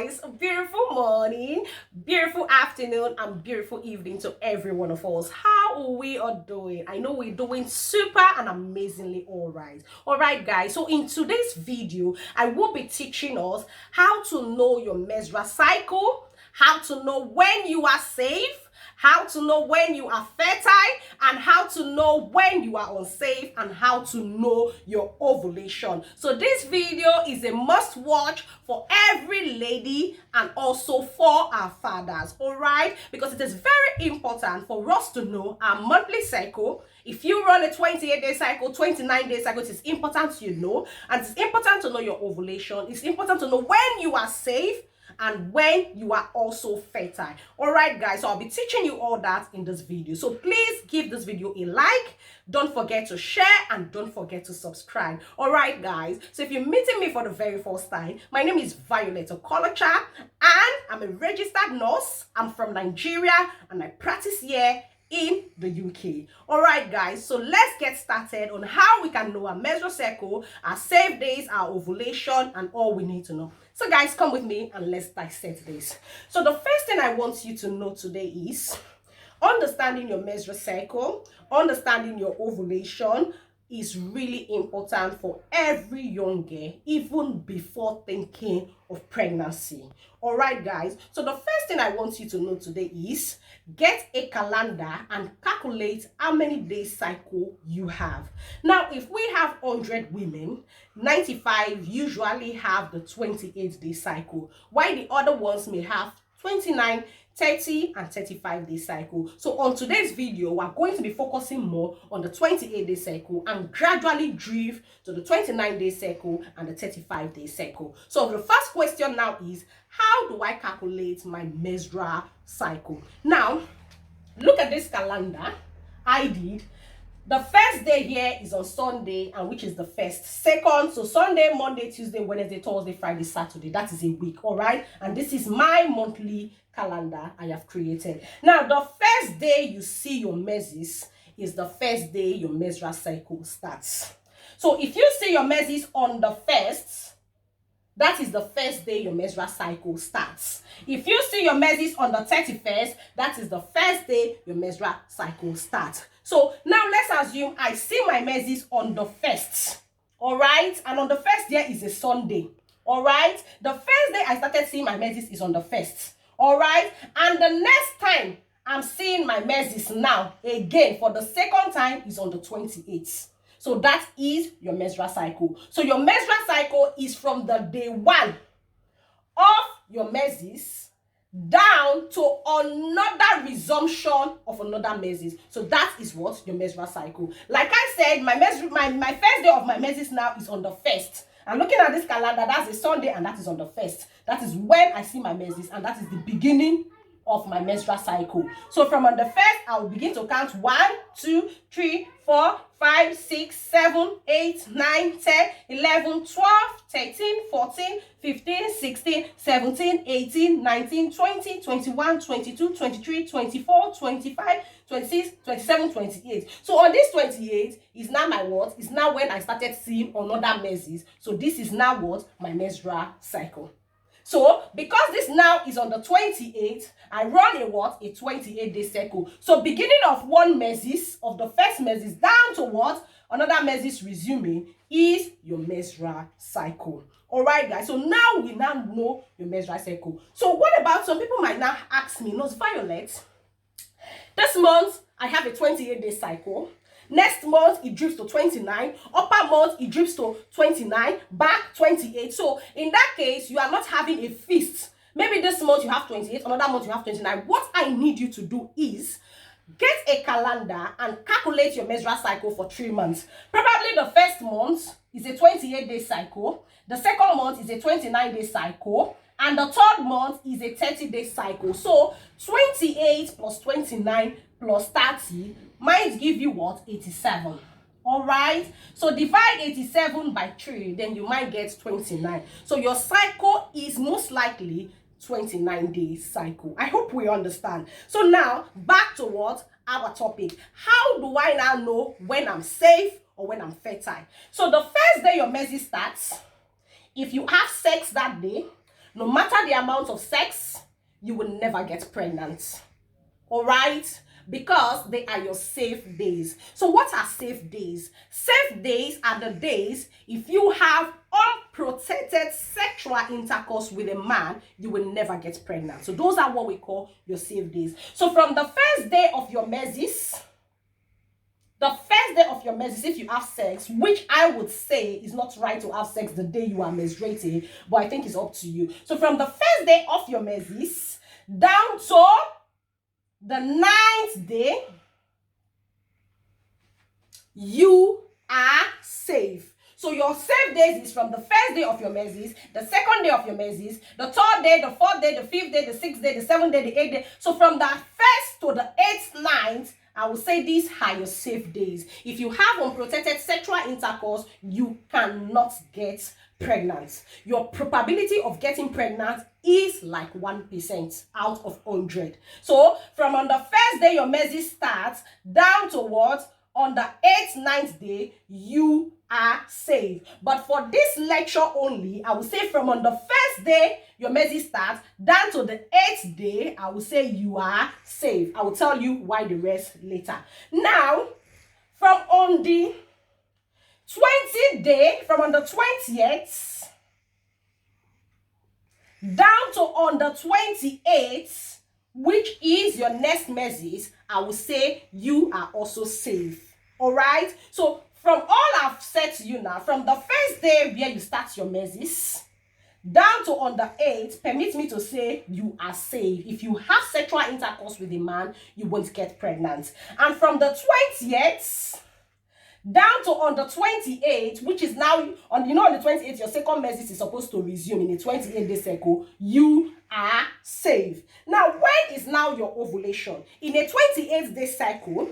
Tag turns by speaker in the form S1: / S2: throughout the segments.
S1: guys, beautiful morning, beautiful afternoon, and beautiful evening to every one of us. How we are doing? I know we're doing super and amazingly all right guys. So in today's video I will be teaching us how to know your menstrual cycle, how to know when you are safe, how to know when you are fertile, and how to know when you are unsafe, and how to know your ovulation. So this video is a must watch for every lady and also for our fathers, all right? Because it is very important for us to know our monthly cycle. If you run a 28-day cycle, 29-day cycle, it is important you know, and it's important to know your ovulation. It's important to know when you are safe and when you are also fertile. All right guys, so I'll be teaching you all that in this video, so please give this video a like, don't forget to share, and don't forget to subscribe. All right guys, so if you're meeting me for the very first time, my name is Violet Okolocha and I'm a registered nurse. I'm from Nigeria and I practice here in the UK. All right guys, so let's get started on how we can know our menstrual cycle, our safe days, our ovulation, and all we need to know. So guys, come with me and let's dissect this. So the first thing I want you to know today is understanding your menstrual cycle, understanding your ovulation is really important for every young girl, even before thinking of pregnancy. All right guys, so the first thing I want you to know today is get a calendar and calculate how many days cycle you have. Now if we have 100 women, 95 usually have the 28-day cycle, while the other ones may have 29, 30 and 35-day cycle. So on today's video, we're going to be focusing more on the 28-day cycle and gradually drift to the 29-day cycle and the 35-day cycle. So the first question now is, how do I calculate my menstrual cycle? Now, look at this calendar I did. The first day here is on Sunday, and which is the first. Second, so Sunday, Monday, Tuesday, Wednesday, Thursday, Friday, Saturday. That is a week, all right? And this is my monthly calendar I have created. Now, the first day you see your menses is the first day your menstrual cycle starts. So if you see your menses on the first, that is the first day your menstrual cycle starts. If you see your menses on the 31st, that is the first day your menstrual cycle starts. So now let's assume I see my menses on the 1st, all right? And on the 1st there is a Sunday, all right? The first day I started seeing my menses is on the 1st, all right? And the next time I'm seeing my menses now, again, for the second time, is on the 28th. So that is your menstrual cycle. So your menstrual cycle is from the day 1 of your menses down to another resumption of another menses. So that is what your menstrual cycle. Like I said, my first day of my menses now is on the 1st. I'm looking at this calendar, that's a Sunday, and that is on the 1st. That is when I see my menses, and that is the beginning of my menstrual cycle. So from on the 1st, I will begin to count 1, 2, 3, 4, 5, 6, 7, 8, 9, 10, 11, 12, 13, 14, 15, 16, 17, 18, 19, 20, 21, 22, 23, 24, 25, 26, 27, 28. So on this 28 is now my what? Is now when I started seeing another menses. So this is now what? My menstrual cycle. So because this now is on the 28th, I run a what? A 28-day cycle. So beginning of one menses, of the first menses down to what? Another menses resuming is your menstrual cycle. All right guys, so now we now know your menstrual cycle. So what about, some people might now ask me, Nurse Violet, this month I have a 28-day cycle. Next month it drifts to 29, upper month it drifts to 29, back 28. So in that case, you are not having a feast. Maybe this month you have 28, another month you have 29. What I need you to do is get a calendar and calculate your menstrual cycle for 3 months. Probably the first month is a 28-day cycle, the second month is a 29-day cycle, and the third month is a 30-day cycle. So 28 plus 29 plus 30 might give you what? 87. All right, so divide 87 by 3, then you might get 29. So your cycle is most likely 29-day cycle. I hope we understand. So now back to what? Our topic. How do I now know when I'm safe or when I'm fertile? So the first day your menses starts, if you have sex that day, no matter the amount of sex, you will never get pregnant. All right? Because they are your safe days. So what are safe days? Safe days are the days if you have unprotected sexual intercourse with a man, you will never get pregnant. So those are what we call your safe days. So from the first day of your menses, if you have sex, which I would say is not right to have sex the day you are menstruating, but I think it's up to you. So from the first day of your menses down to the 9th day, you are safe. So your safe days is from the first day of your menses, the second day of your menses, the 3rd day, the 4th day, the 5th day, the 6th day, the 7th day, the 8th day. So from the 1st to the 8th, 9th, I will say these are your safe days. If you have unprotected sexual intercourse, you cannot get pregnant. Your probability of getting pregnant is like 1% out of 100. So from on the first day your menses starts down to what? On the 8th, 9th day, you are safe. But for this lecture only, I will say from on the first day your menses starts down to the 8th day, I will say you are safe. I will tell you why the rest later. Now, from on the 20th day, from on the 20th down to on the 28th, which is your next menses, I will say you are also safe. All right? So from all I've said to you now, from the first day where you start your menses down to on the 8th, permit me to say you are safe. If you have sexual intercourse with a man, you won't get pregnant. And from the 20th down to on the 28th, which is now on the 28th, your second menses is supposed to resume in a 28-day cycle, you are safe. Now, when is now your ovulation? In a 28-day cycle,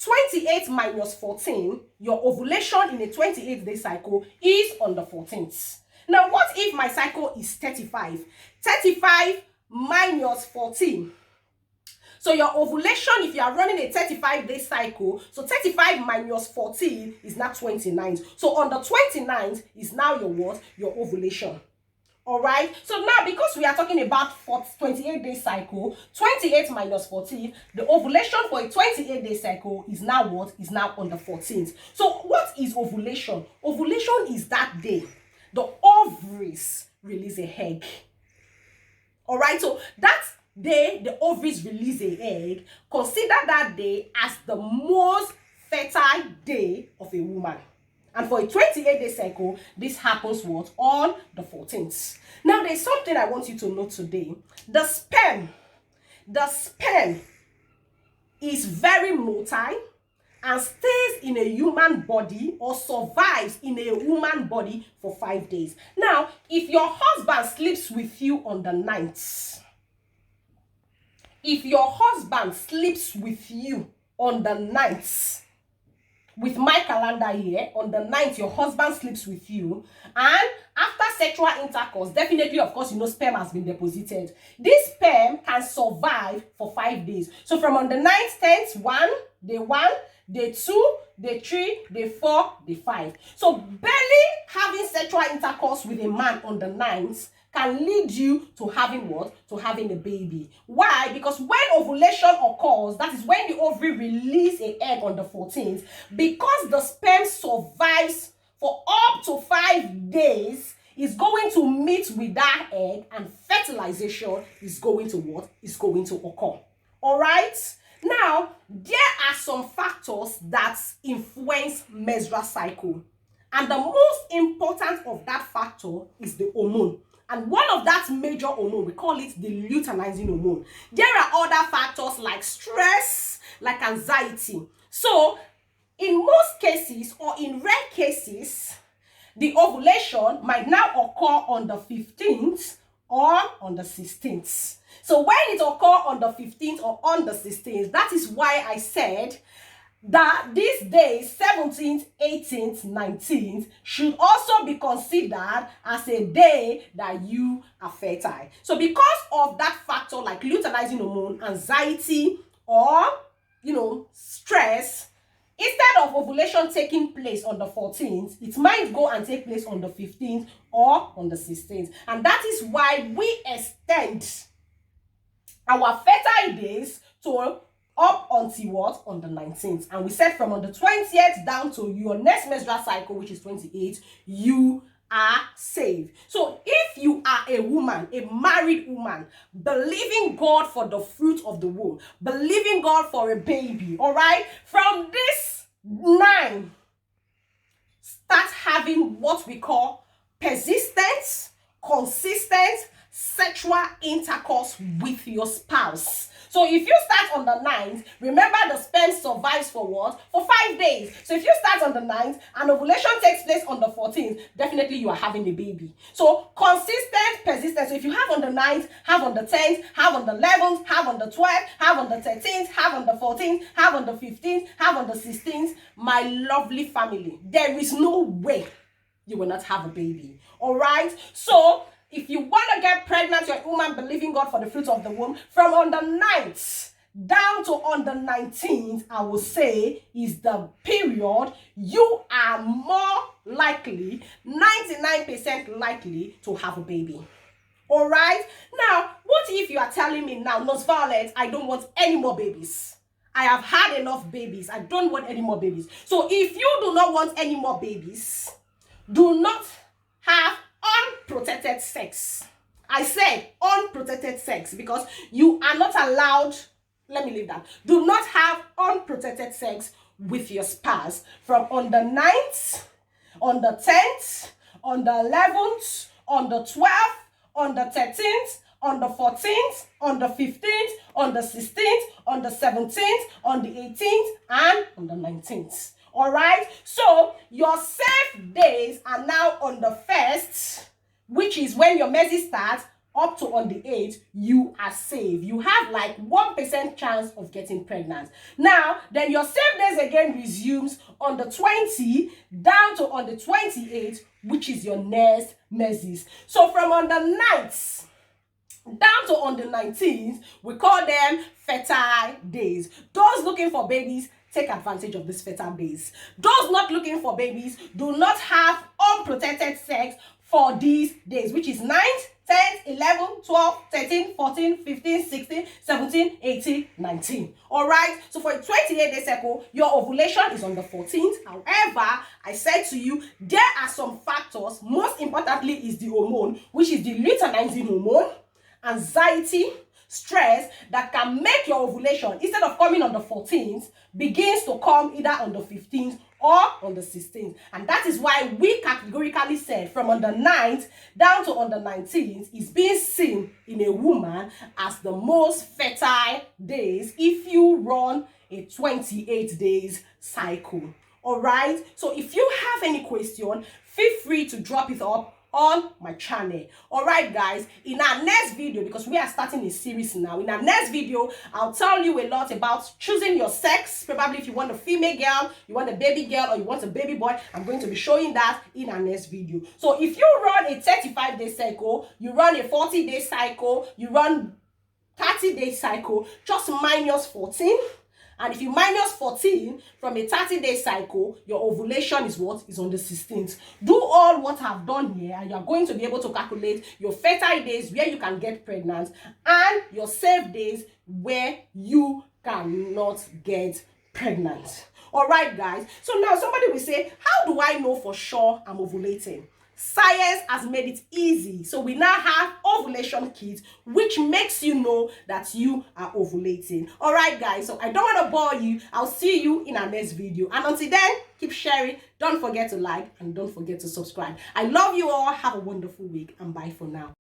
S1: 28 minus 14, your ovulation in a 28-day cycle is on the 14th. Now, what if my cycle is 35? 35 minus 14. So your ovulation, if you are running a 35-day cycle, so 35 minus 14 is now 29. So on the 29th is now your what? Your ovulation. All right. So now, because we are talking about 28-day cycle, 28 minus 14, the ovulation for a 28-day cycle is now what? Is now on the 14th. So what is ovulation? Ovulation is that day the ovaries release a egg. All right. So that's day the ovaries release an egg, consider that day as the most fertile day of a woman. And for a 28-day cycle, this happens what? On the 14th. Now, there's something I want you to know today. The sperm is very motile and stays in a human body or survives in a woman body for 5 days. Now, if your husband sleeps with you on the 9th, if your husband sleeps with you on the 9th, with my calendar here, on the 9th, your husband sleeps with you, and after sexual intercourse, definitely, of course, sperm has been deposited. This sperm can survive for 5 days. So from on the 9th, 10th, day 1, day 2, day 3, day 4, day 5. So barely having sexual intercourse with a man on the 9th can lead you to having what? To having a baby. Why? Because when ovulation occurs, that is when the ovary release an egg on the 14th, because the sperm survives for up to 5 days, is going to meet with that egg, and fertilization is going to what? Is going to occur. All right? Now, there are some factors that influence menstrual cycle. And the most important of that factor is the hormone. And one of that major hormone, we call it the luteinizing hormone. There are other factors like stress, like anxiety. So, in most cases, or in rare cases, the ovulation might now occur on the 15th or on the 16th. So, when it occurs on the 15th or on the 16th, that is why I said that these days, 17th, 18th, 19th, should also be considered as a day that you are fertile. So because of that factor like luteinizing hormone, anxiety, or stress, Instead of ovulation taking place on the 14th, it might go and take place on the 15th or on the 16th. And that is why we extend our fertile days to up until what? On the 19th. And we said from on the 20th down to your next menstrual cycle, which is 28, you are saved. So if you are a woman, a married woman, believing God for the fruit of the womb, believing God for a baby, all right, from this 9, start having what we call persistent, consistent sexual intercourse with your spouse. So if you start on the 9th, remember the sperm survives for what? For 5 days. So if you start on the 9th and ovulation takes place on the 14th, definitely you are having a baby. So consistent, persistent. So if you have on the 9th, have on the 10th, have on the 11th, have on the 12th, have on the 13th, have on the 14th, have on the 15th, have on the 16th, my lovely family, there is no way you will not have a baby. All right? So if you want to get pregnant, you're a woman believing God for the fruit of the womb, from on the 9th down to on the 19th, I will say, is the period you are more likely, 99% likely to have a baby. All right? Now, what if you are telling me now, Nurse Violet, I don't want any more babies. I have had enough babies. I don't want any more babies. So if you do not want any more babies, do not have unprotected sex. I said unprotected sex because you are not allowed. Let me leave that. Do not have unprotected sex with your spouse from on the 9th, on the 10th, on the 11th, on the 12th, on the 13th, on the 14th, on the 15th, on the 16th, on the 17th, on the 18th, and on the 19th. All right, so your safe days are now on the 1st, which is when your menses starts, up to on the 8th, you are safe. You have like 1% chance of getting pregnant. Now, then your safe days again resumes on the 20th down to on the 28th, which is your next menses. So from on the 9th down to on the 19th, we call them fertile days. Those looking for babies, take advantage of these fertile days. Those not looking for babies, do not have unprotected sex for these days, which is 9th, 10th, 11th, 12th, 13th, 14th, 15th, 16th, 17th, 18th, 19th. All right. So for a 28-day cycle, your ovulation is on the 14th. However, I said to you, there are some factors. Most importantly is the hormone, which is the luteinizing hormone, anxiety, stress, that can make your ovulation, instead of coming on the 14th, begins to come either on the 15th or on the 16th. And that is why we categorically said from on the 9th down to on the 19th is being seen in a woman as the most fertile days if you run a 28 days cycle. All right, so if you have any question, feel free to drop it up on my channel. All right, guys, in our next video, because we are starting a series now, in our next video, I'll tell you a lot about choosing your sex. Probably if you want a female girl, you want a baby girl, or you want a baby boy, I'm going to be showing that in our next video. So if you run a 35-day cycle, you run a 40-day cycle, you run 30-day cycle, just minus 14. And if you minus 14 from a 30-day cycle, your ovulation is what? Is on the 16th. Do all what I've done here, and you're going to be able to calculate your fertile days where you can get pregnant and your safe days where you cannot get pregnant. All right, guys. So now somebody will say, how do I know for sure I'm ovulating? Science has made it easy. So we now have ovulation kits, which makes you know that you are ovulating. All right, guys. So I don't want to bore you. I'll see you in our next video. And until then, keep sharing. Don't forget to like and don't forget to subscribe. I love you all. Have a wonderful week and bye for now.